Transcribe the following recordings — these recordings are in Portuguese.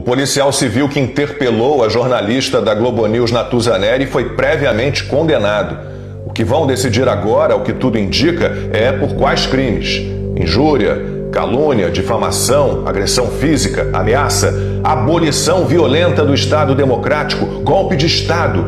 policial civil que interpelou a jornalista da Globo News, Natuza Neri, foi previamente condenado. O que vão decidir agora, o que tudo indica, é por quais crimes: injúria, calúnia, difamação, agressão física, ameaça, abolição violenta do Estado Democrático, golpe de Estado.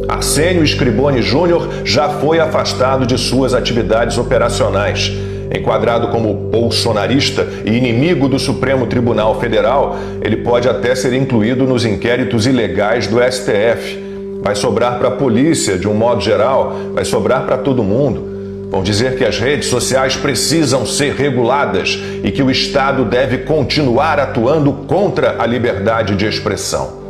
Arsênio Scriboni Júnior já foi afastado de suas atividades operacionais. Enquadrado como bolsonarista e inimigo do Supremo Tribunal Federal, ele pode até ser incluído nos inquéritos ilegais do STF. Vai sobrar para a polícia, de um modo geral, vai sobrar para todo mundo. Vão dizer que as redes sociais precisam ser reguladas e que o Estado deve continuar atuando contra a liberdade de expressão.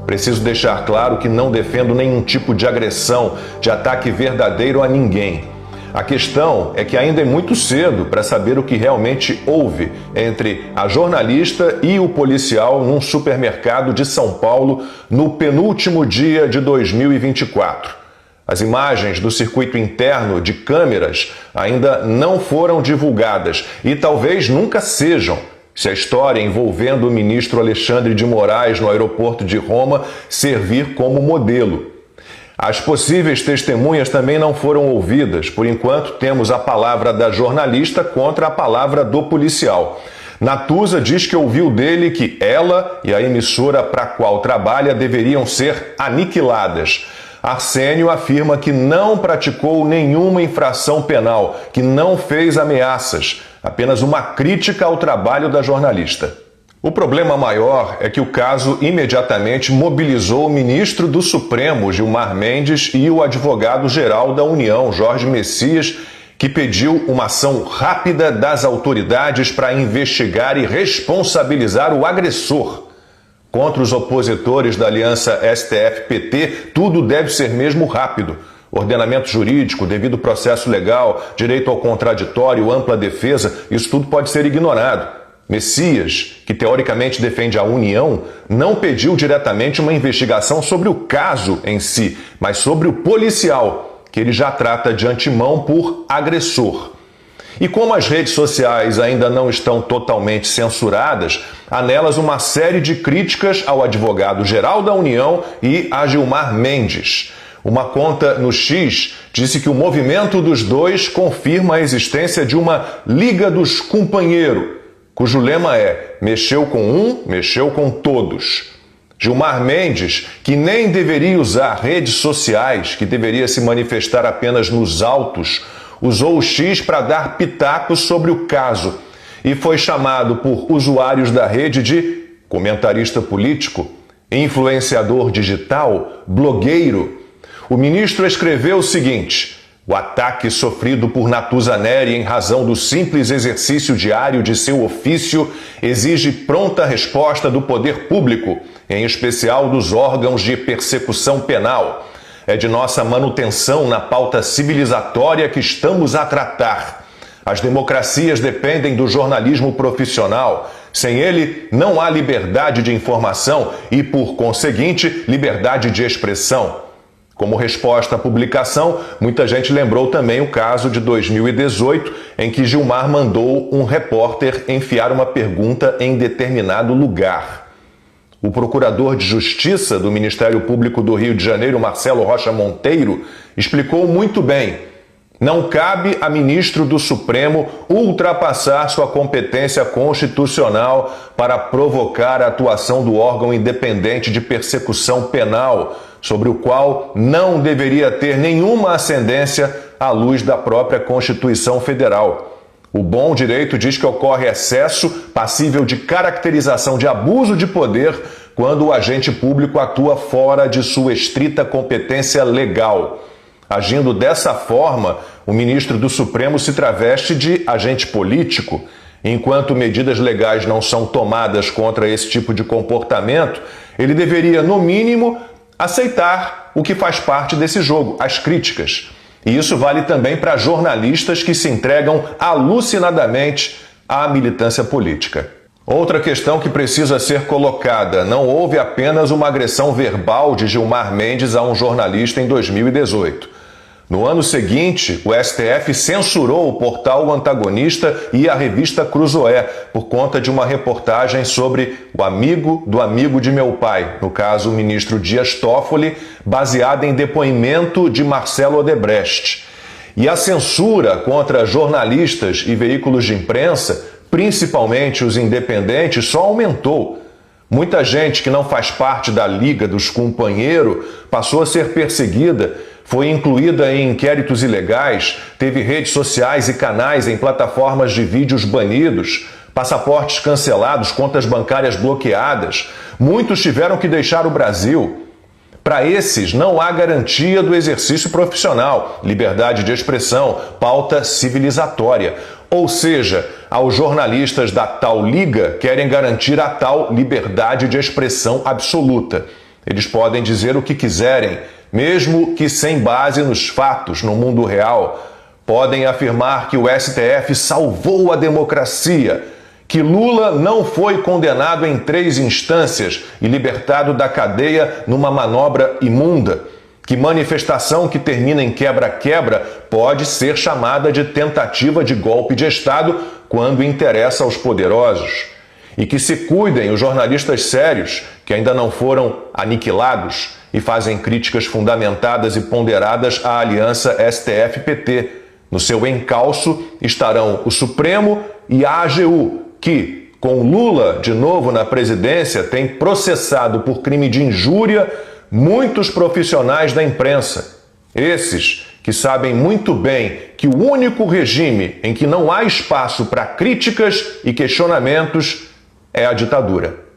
Preciso deixar claro que não defendo nenhum tipo de agressão, de ataque verdadeiro a ninguém. A questão é que ainda é muito cedo para saber o que realmente houve entre a jornalista e o policial num supermercado de São Paulo no penúltimo dia de 2024. As imagens do circuito interno de câmeras ainda não foram divulgadas e talvez nunca sejam, se a história envolvendo o ministro Alexandre de Moraes no aeroporto de Roma servir como modelo. As possíveis testemunhas também não foram ouvidas. Por enquanto, temos a palavra da jornalista contra a palavra do policial. Natuza diz que ouviu dele que ela e a emissora para a qual trabalha deveriam ser aniquiladas. Arsênio afirma que não praticou nenhuma infração penal, que não fez ameaças, apenas uma crítica ao trabalho da jornalista. O problema maior é que o caso imediatamente mobilizou o ministro do Supremo, Gilmar Mendes, e o advogado-geral da União, Jorge Messias, que pediu uma ação rápida das autoridades para investigar e responsabilizar o agressor. Contra os opositores da aliança STF-PT, tudo deve ser mesmo rápido. Ordenamento jurídico, devido processo legal, direito ao contraditório, ampla defesa, isso tudo pode ser ignorado. Messias, que teoricamente defende a união, não pediu diretamente uma investigação sobre o caso em si, mas sobre o policial, que ele já trata de antemão por agressor. E como as redes sociais ainda não estão totalmente censuradas, há nelas uma série de críticas ao advogado-geral da União e a Gilmar Mendes. Uma conta no X disse que o movimento dos dois confirma a existência de uma Liga dos Companheiros, cujo lema é "mexeu com um, mexeu com todos". Gilmar Mendes, que nem deveria usar redes sociais, que deveria se manifestar apenas nos autos, usou o X para dar pitacos sobre o caso e foi chamado por usuários da rede de comentarista político, influenciador digital, blogueiro. O ministro escreveu o seguinte: o ataque sofrido por Natuza Neri em razão do simples exercício diário de seu ofício exige pronta resposta do poder público, em especial dos órgãos de persecução penal. É de nossa manutenção na pauta civilizatória que estamos a tratar. As democracias dependem do jornalismo profissional. Sem ele, não há liberdade de informação e, por conseguinte, liberdade de expressão. Como resposta à publicação, muita gente lembrou também o caso de 2018, em que Gilmar mandou um repórter enfiar uma pergunta em determinado lugar. O procurador de Justiça do Ministério Público do Rio de Janeiro, Marcelo Rocha Monteiro, explicou muito bem: não cabe a ministro do Supremo ultrapassar sua competência constitucional para provocar a atuação do órgão independente de persecução penal, sobre o qual não deveria ter nenhuma ascendência à luz da própria Constituição Federal. O bom direito diz que ocorre excesso passível de caracterização de abuso de poder quando o agente público atua fora de sua estrita competência legal. Agindo dessa forma, o ministro do Supremo se traveste de agente político. Enquanto medidas legais não são tomadas contra esse tipo de comportamento, ele deveria, no mínimo, aceitar o que faz parte desse jogo, as críticas. E isso vale também para jornalistas que se entregam alucinadamente à militância política. Outra questão que precisa ser colocada: não houve apenas uma agressão verbal de Gilmar Mendes a um jornalista em 2018. No ano seguinte, o STF censurou o portal O Antagonista e a revista Cruzoé por conta de uma reportagem sobre o amigo do amigo de meu pai, no caso o ministro Dias Toffoli, baseada em depoimento de Marcelo Odebrecht. E a censura contra jornalistas e veículos de imprensa, principalmente os independentes, só aumentou. Muita gente que não faz parte da Liga dos Companheiros passou a ser perseguida, foi incluída em inquéritos ilegais, teve redes sociais e canais em plataformas de vídeos banidos, passaportes cancelados, contas bancárias bloqueadas. Muitos tiveram que deixar o Brasil. Para esses, não há garantia do exercício profissional, liberdade de expressão, pauta civilizatória. Ou seja, aos jornalistas da tal liga querem garantir a tal liberdade de expressão absoluta. Eles podem dizer o que quiserem, mesmo que sem base nos fatos, no mundo real. Podem afirmar que o STF salvou a democracia, que Lula não foi condenado em 3 instâncias e libertado da cadeia numa manobra imunda, que manifestação que termina em quebra-quebra pode ser chamada de tentativa de golpe de Estado quando interessa aos poderosos. E que se cuidem os jornalistas sérios, que ainda não foram aniquilados e fazem críticas fundamentadas e ponderadas à aliança STF-PT. No seu encalço estarão o Supremo e a AGU, que, com Lula de novo na presidência, tem processado por crime de injúria muitos profissionais da imprensa. Esses que sabem muito bem que o único regime em que não há espaço para críticas e questionamentos é a ditadura.